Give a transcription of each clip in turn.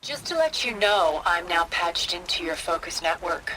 Just to let you know, I'm now patched into your Focus network.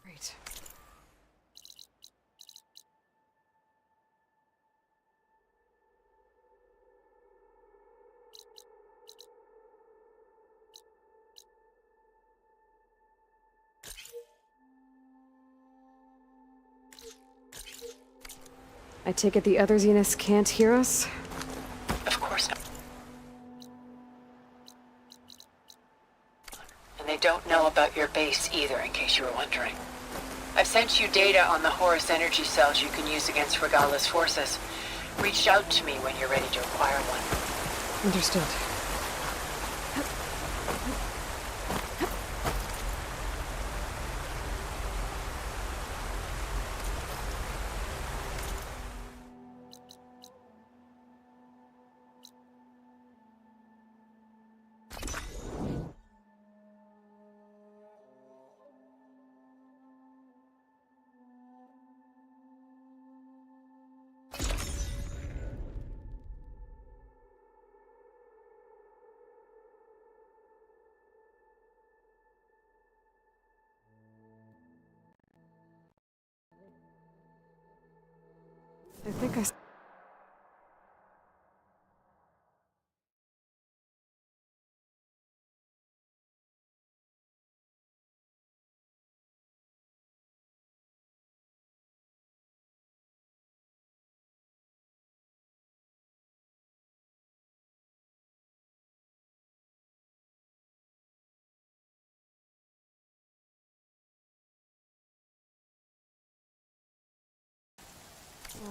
Great. I take it the other Zeniths can't hear us? Of course not. And they don't know about your base either, in case you were wondering. I've sent you data on the Horus energy cells you can use against Regala's forces. Reach out to me when you're ready to acquire one. Understood. I think I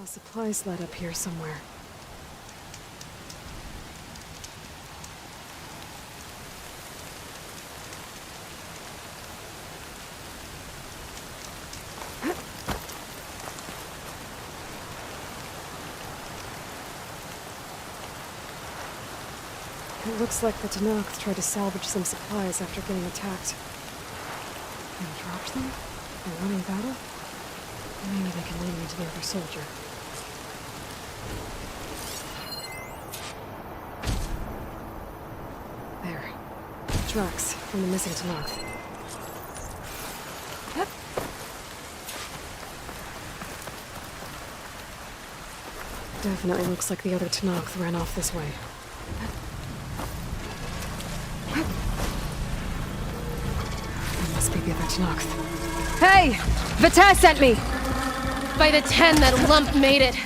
Supplies led up here somewhere. It looks like the Tenakth tried to salvage some supplies after getting attacked. And dropped them? In running battle? Maybe they can lead me to the other soldier. There. Tracks from the missing Tenakth. Definitely looks like the other Tenakth ran off this way. That must be the other Tenakth. Hey! Vita sent me! By the 10 that Lump made it,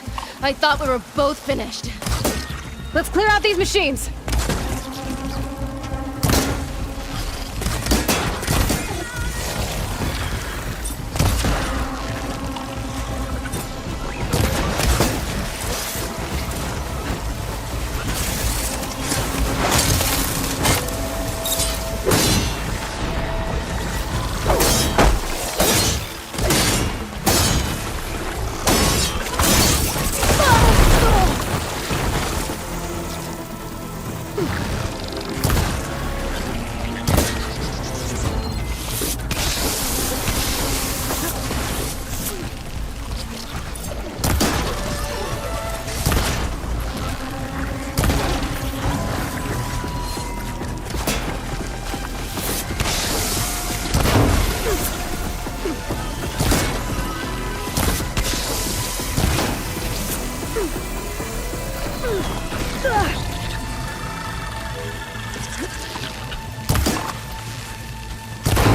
I thought we were both finished. Let's clear out these machines!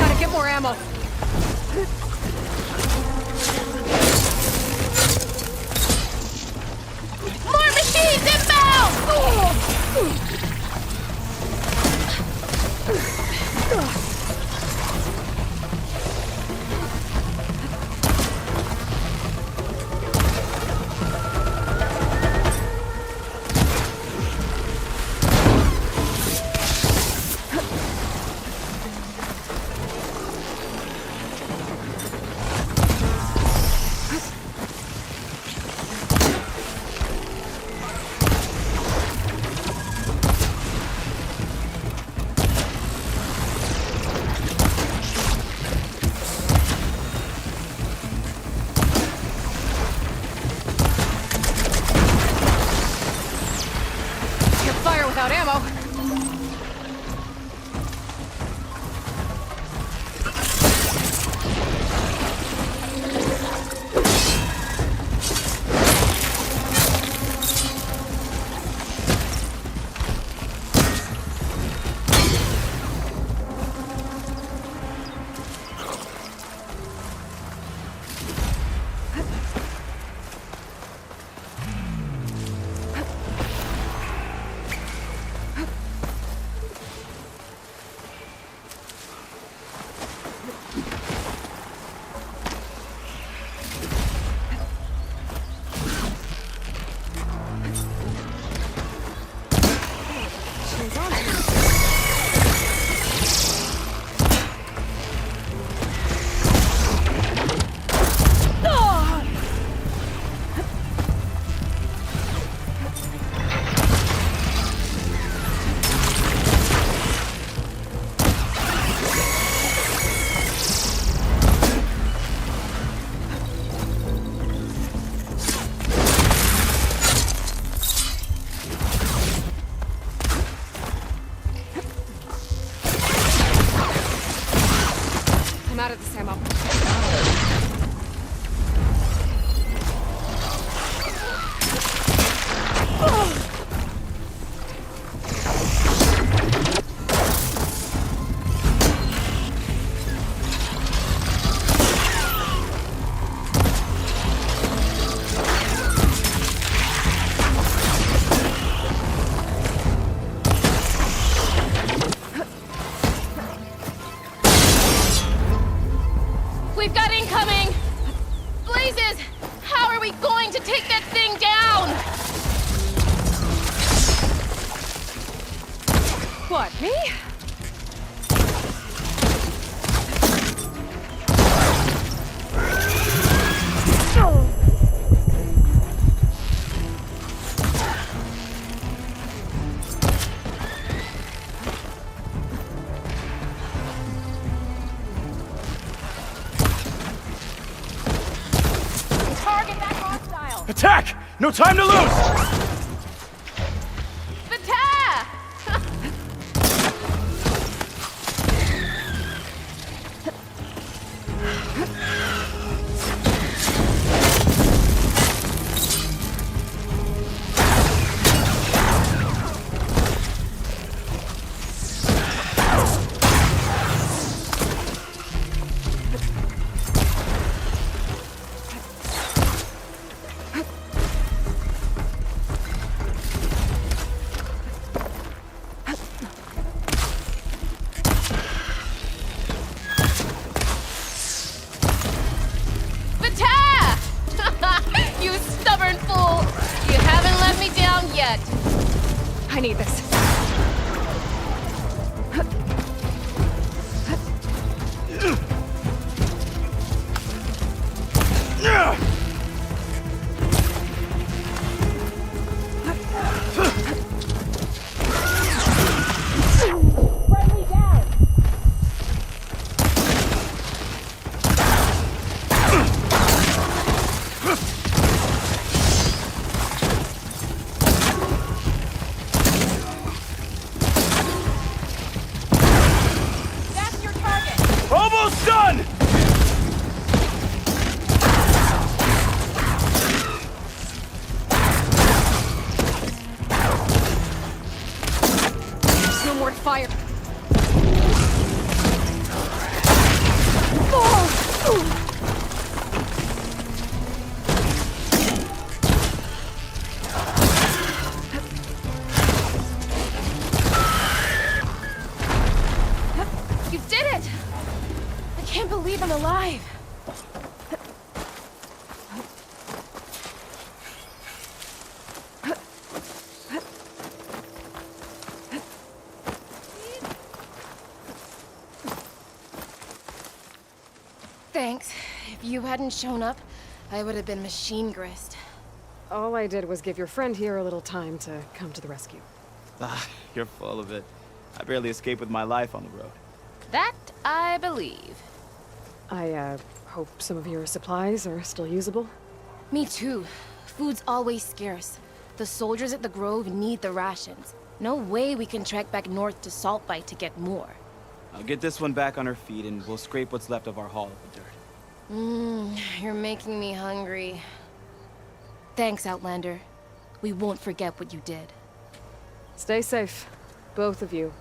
Gotta get more ammo. More machines inbound! Fire without ammo. I'm out of this ammo. We've got incoming! Blazes! How are we going to take Me? Attack! No time to lose! Vita! Vita! You stubborn fool! You haven't let me down yet. I need this. That's your target! Almost done! There's no more fire. You did it! I can't believe I'm alive. Thanks. If you hadn't shown up, I would have been machine grist. All I did was give your friend here a little time to come to the rescue. Ah, you're full of it. I barely escaped with my life on the road. That I believe. I, hope some of your supplies are still usable. Me too. Food's always scarce. The soldiers at the Grove need the rations. No way we can trek back north to Saltbite to get more. I'll get this one back on her feet and we'll scrape what's left of our haul of the dirt. You're making me hungry. Thanks, Outlander. We won't forget what you did. Stay safe, both of you.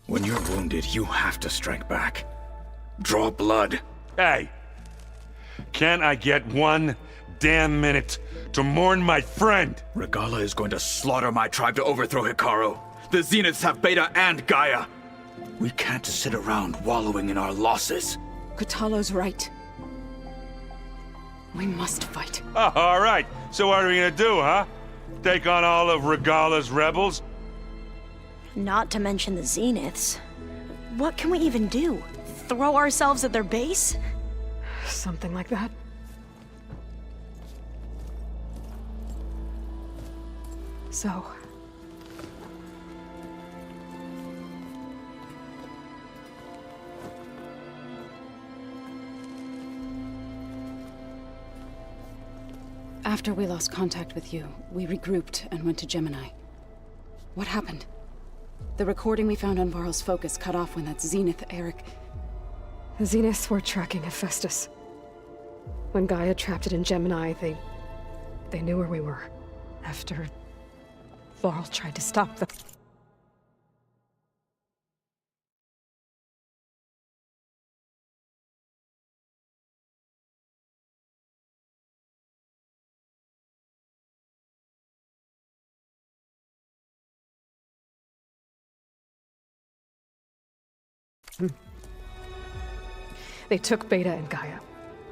When you're wounded, you have to strike back. Draw blood. Hey! Can't I get 1 damn minute to mourn my friend? Regalla is going to slaughter my tribe to overthrow Hikaru. The Zeniths have Beta and Gaia. We can't sit around wallowing in our losses. Kotallo's right. We must fight. Oh, all right. So what are we gonna do, huh? Take on all of Regalla's rebels? Not to mention the Zeniths. What can we even do? Throw ourselves at their base? Something like that. So... After we lost contact with you, we regrouped and went to Gemini. What happened? The recording we found on Varl's focus cut off when that Zenith Eric... The Zeniths were tracking Hephaestus. When Gaia trapped it in Gemini, they knew where we were. After... Varl tried to stop them. They took Beta and Gaia.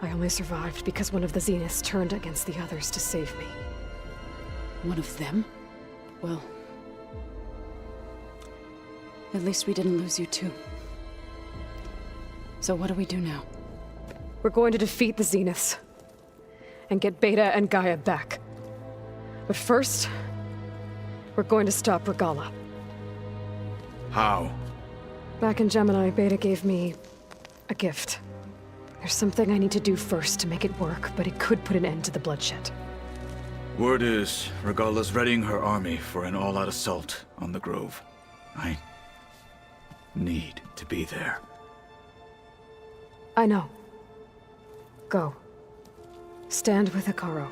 I only survived because one of the Zeniths turned against the others to save me. One of them? Well... At least we didn't lose you too. So what do we do now? We're going to defeat the Zeniths. And get Beta and Gaia back. But first... we're going to stop Regalla. How? Back in Gemini, Beta gave me... a gift. There's something I need to do first to make it work, but it could put an end to the bloodshed. Word is, Regalla's readying her army for an all-out assault on the Grove. I need to be there. I know. Go. Stand with Hikaru.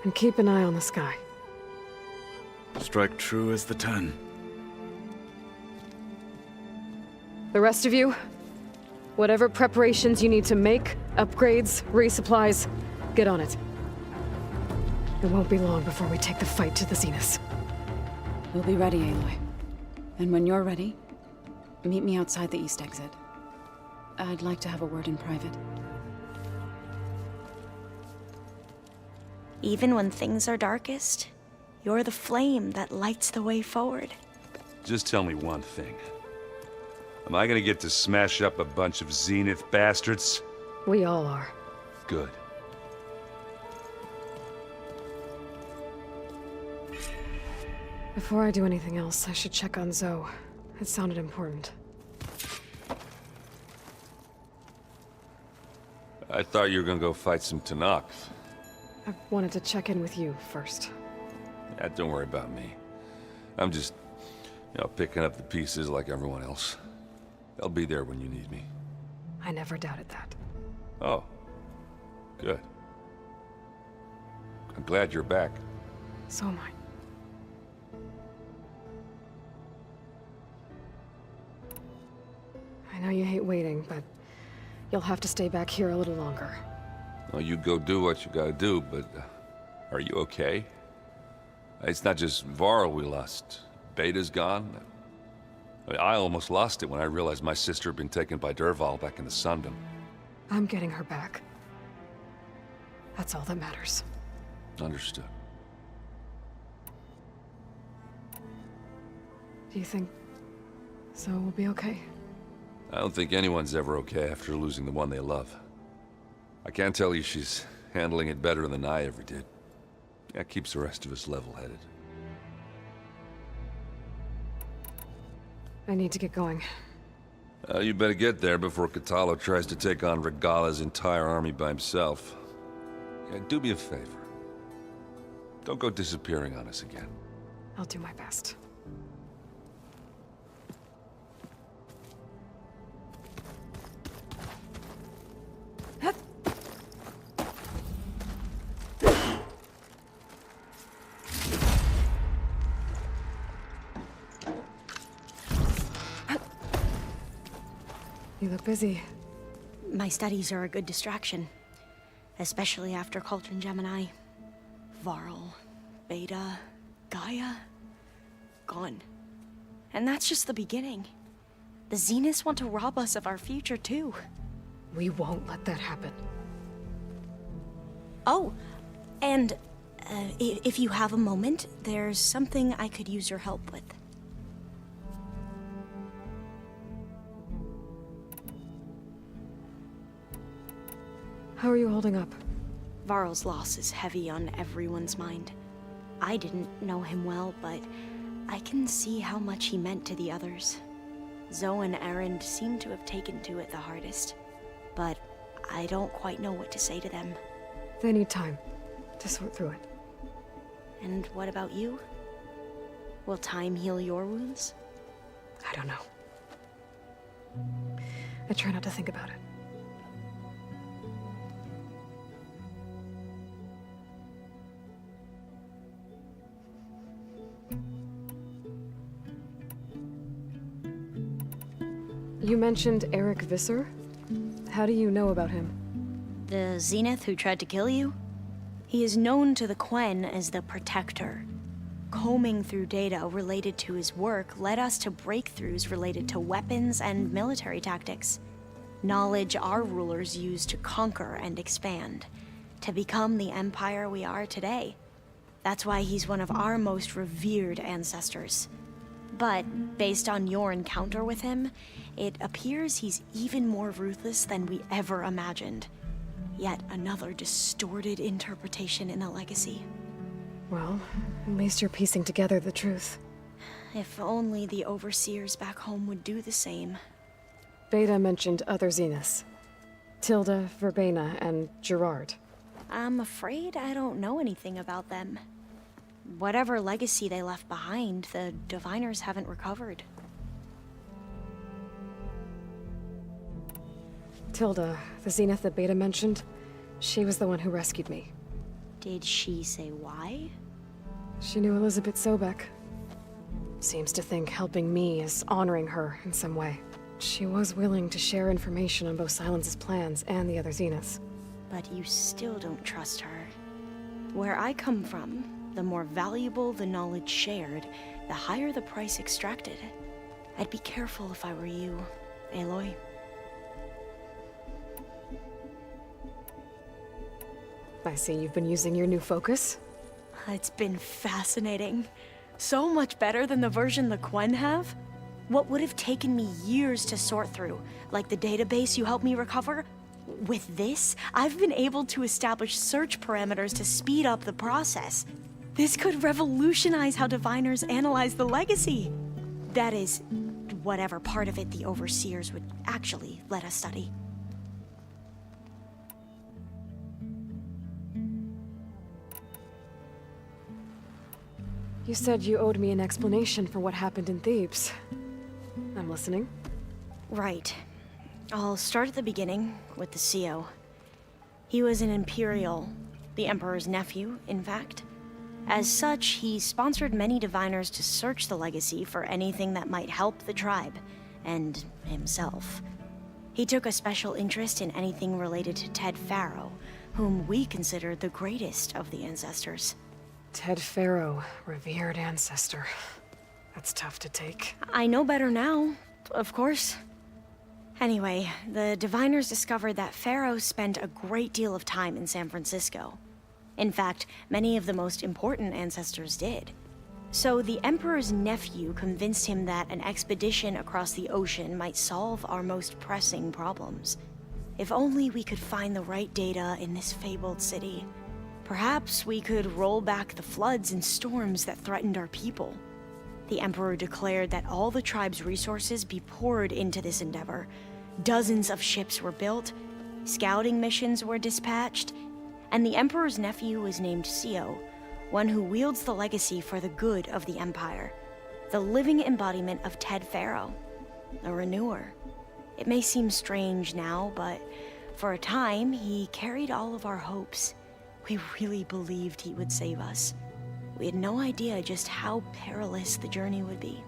And keep an eye on the sky. Strike true as the 10. The rest of you, whatever preparations you need to make, upgrades, resupplies, get on it. It won't be long before we take the fight to the Zeniths. We'll be ready, Aloy. And when you're ready, meet me outside the east exit. I'd like to have a word in private. Even when things are darkest, you're the flame that lights the way forward. Just tell me one thing. Am I gonna get to smash up a bunch of Zenith bastards? We all are. Good. Before I do anything else, I should check on Zoe. It sounded important. I thought you were gonna go fight some Tenakth. I wanted to check in with you first. Yeah, don't worry about me. I'm just, picking up the pieces like everyone else. I'll be there when you need me. I never doubted that. Oh. Good. I'm glad you're back. So am I. I know you hate waiting, but you'll have to stay back here a little longer. Well, you go do what you gotta do, but are you okay? It's not just Varl we lost. Beta's gone. I almost lost it when I realized my sister had been taken by Dervahl back in the Sundom. I'm getting her back. That's all that matters. Understood. Do you think Zoe will be okay? I don't think anyone's ever okay after losing the one they love. I can't tell you she's handling it better than I ever did. That keeps the rest of us level-headed. I need to get going. You better get there before Kotallo tries to take on Regalla's entire army by himself. Yeah, do me a favor. Don't go disappearing on us again. I'll do my best. You look busy. My studies are a good distraction. Especially after Cauldron Gemini. Varl, Beta, Gaia, gone. And that's just the beginning. The Zeniths want to rob us of our future, too. We won't let that happen. Oh, and if you have a moment, there's something I could use your help with. How are you holding up? Varl's loss is heavy on everyone's mind. I didn't know him well, but I can see how much he meant to the others. Zoe and Erend seem to have taken to it the hardest, but I don't quite know what to say to them. They need time to sort through it. And what about you? Will time heal your wounds? I don't know. I try not to think about it. You mentioned Eric Visser? How do you know about him? The Zenith who tried to kill you? He is known to the Quen as the Protector. Combing through data related to his work led us to breakthroughs related to weapons and military tactics. Knowledge our rulers used to conquer and expand, to become the empire we are today. That's why he's one of our most revered ancestors. But, based on your encounter with him, it appears he's even more ruthless than we ever imagined. Yet another distorted interpretation in the legacy. Well, at least you're piecing together the truth. If only the overseers back home would do the same. Beta mentioned other Zeniths. Tilda, Verbena, and Gerard. I'm afraid I don't know anything about them. Whatever legacy they left behind, the Diviners haven't recovered. Tilda, the Zenith that Beta mentioned, she was the one who rescued me. Did she say why? She knew Elizabeth Sobek. Seems to think helping me is honoring her in some way. She was willing to share information on both Silence's plans and the other Zeniths. But you still don't trust her. Where I come from, the more valuable the knowledge shared, the higher the price extracted. I'd be careful if I were you, Aloy. I see you've been using your new focus. It's been fascinating. So much better than the version the Quen have. What would have taken me years to sort through, like the database you helped me recover, with this, I've been able to establish search parameters to speed up the process. This could revolutionize how Diviners analyze the legacy. That is, whatever part of it the Overseers would actually let us study. You said you owed me an explanation for what happened in Thebes. I'm listening. Right. I'll start at the beginning, with the CO. He was an Imperial, the Emperor's nephew, in fact. As such, he sponsored many Diviners to search the legacy for anything that might help the tribe, and himself. He took a special interest in anything related to Ted Faro, whom we consider the greatest of the ancestors. Ted Faro, revered ancestor. That's tough to take. I know better now, of course. Anyway, the Diviners discovered that Faro spent a great deal of time in San Francisco. In fact, many of the most important ancestors did. So the Emperor's nephew convinced him that an expedition across the ocean might solve our most pressing problems. If only we could find the right data in this fabled city. Perhaps we could roll back the floods and storms that threatened our people. The Emperor declared that all the tribe's resources be poured into this endeavor. Dozens of ships were built, scouting missions were dispatched, and the Emperor's nephew was named CO, one who wields the legacy for the good of the Empire. The living embodiment of Ted Faro, a renewer. It may seem strange now, but for a time, he carried all of our hopes. We really believed he would save us. We had no idea just how perilous the journey would be.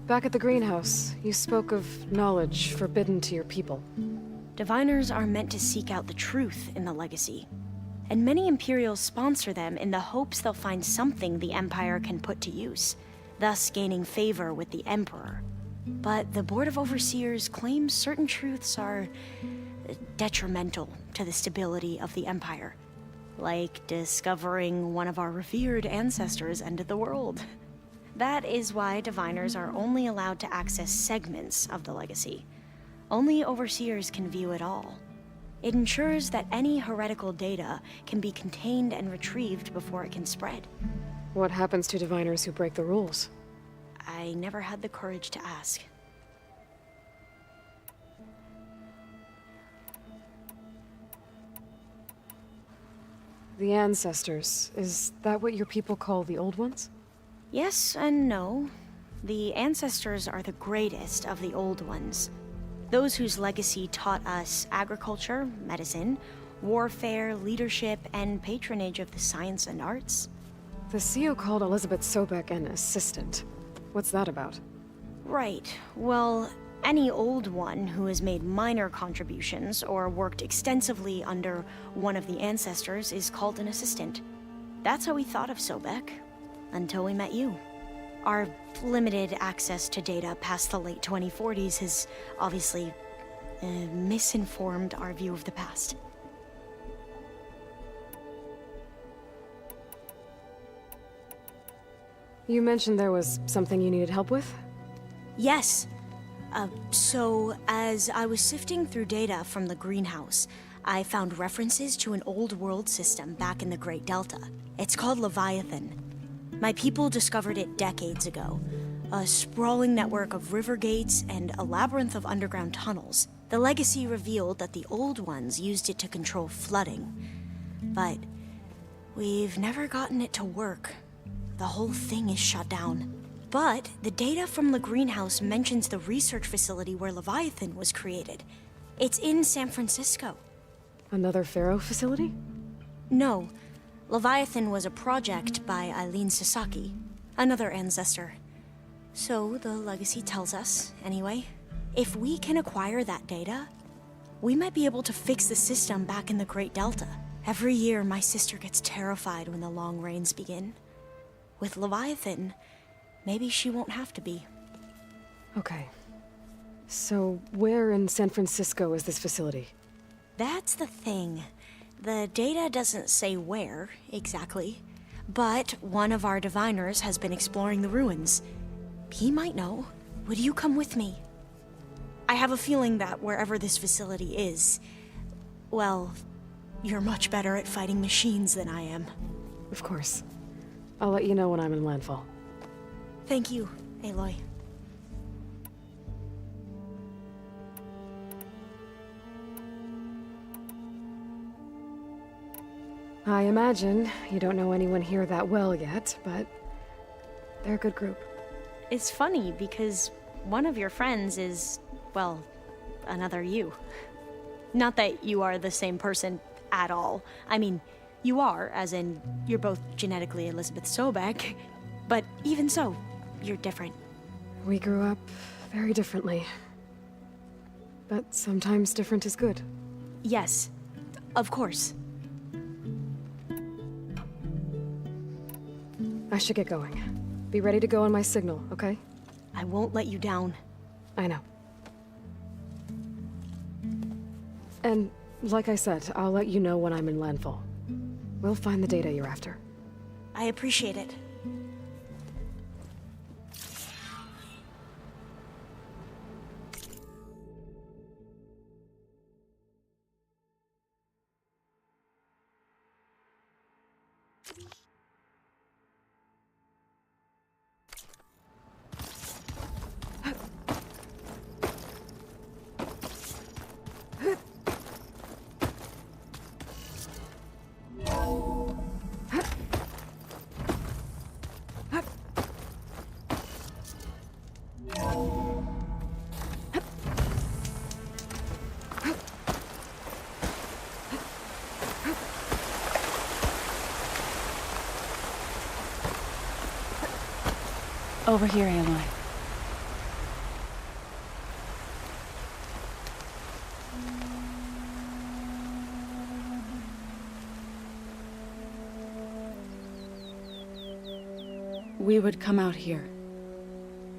Back at the greenhouse, you spoke of knowledge forbidden to your people. Diviners are meant to seek out the truth in the Legacy, and many Imperials sponsor them in the hopes they'll find something the Empire can put to use, thus gaining favor with the Emperor. But the Board of Overseers claims certain truths are detrimental to the stability of the Empire, like discovering one of our revered ancestors ended the world. That is why Diviners are only allowed to access segments of the Legacy. Only Overseers can view it all. It ensures that any heretical data can be contained and retrieved before it can spread. What happens to Diviners who break the rules? I never had the courage to ask. The Ancestors, is that what your people call the Old Ones? Yes and no. The Ancestors are the greatest of the Old Ones. Those whose legacy taught us agriculture, medicine, warfare, leadership, and patronage of the science and arts. The CEO called Elizabeth Sobek an assistant. What's that about? Right. Well, any Old One who has made minor contributions or worked extensively under one of the Ancestors is called an assistant. That's how we thought of Sobek, until we met you. Our limited access to data past the late 2040s has obviously misinformed our view of the past. You mentioned there was something you needed help with? Yes. So, as I was sifting through data from the greenhouse, I found references to an old world system back in the Great Delta. It's called Leviathan. My people discovered it decades ago. A sprawling network of river gates and a labyrinth of underground tunnels. The Legacy revealed that the Old Ones used it to control flooding. But we've never gotten it to work. The whole thing is shut down. But the data from the greenhouse mentions the research facility where Leviathan was created. It's in San Francisco. Another Pharaoh facility? No. Leviathan was a project by Eileen Sasaki, another ancestor. So the Legacy tells us, anyway, if we can acquire that data, we might be able to fix the system back in the Great Delta. Every year, my sister gets terrified when the long rains begin. With Leviathan, maybe she won't have to be. Okay. So, where in San Francisco is this facility? That's the thing. The data doesn't say where, exactly. But one of our diviners has been exploring the ruins. He might know. Would you come with me? I have a feeling that wherever this facility is, well, you're much better at fighting machines than I am. Of course. I'll let you know when I'm in landfall. Thank you, Aloy. I imagine you don't know anyone here that well yet, but they're a good group. It's funny because one of your friends is, well, another you. Not that you are the same person at all. I mean, you are, as in, you're both genetically Elizabeth Sobek, but even so, you're different. We grew up very differently. But sometimes different is good. Yes, of course. I should get going. Be ready to go on my signal, okay? I won't let you down. I know. And, like I said, I'll let you know when I'm in landfall. We'll find the data you're after. I appreciate it. Over here, Aloy. We would come out here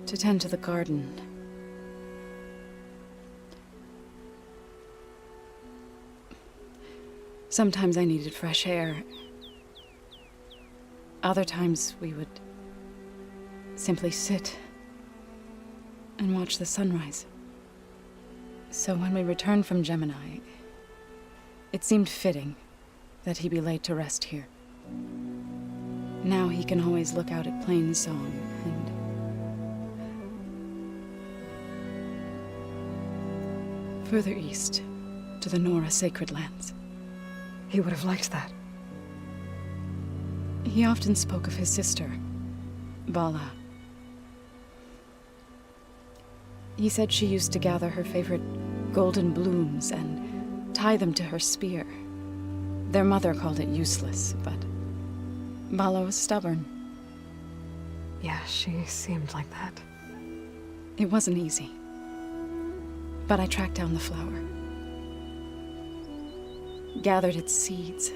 to tend to the garden. Sometimes I needed fresh air. Other times we would simply sit and watch the sunrise. So when we returned from Gemini, it seemed fitting that he be laid to rest here. Now he can always look out at Plainsong and further east to the Nora Sacred Lands. He would have liked that. He often spoke of his sister, Vala. He said she used to gather her favorite golden blooms and tie them to her spear. Their mother called it useless, but Vala was stubborn. Yeah, she seemed like that. It wasn't easy. But I tracked down the flower. Gathered its seeds.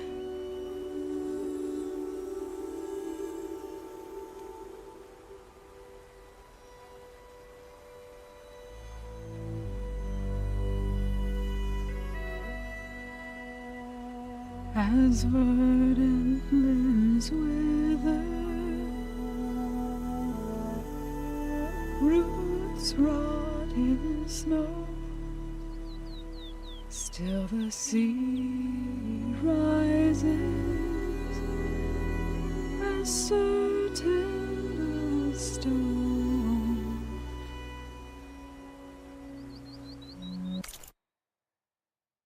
As verdant limbs wither, roots rot in snow, still the sea rises, as certain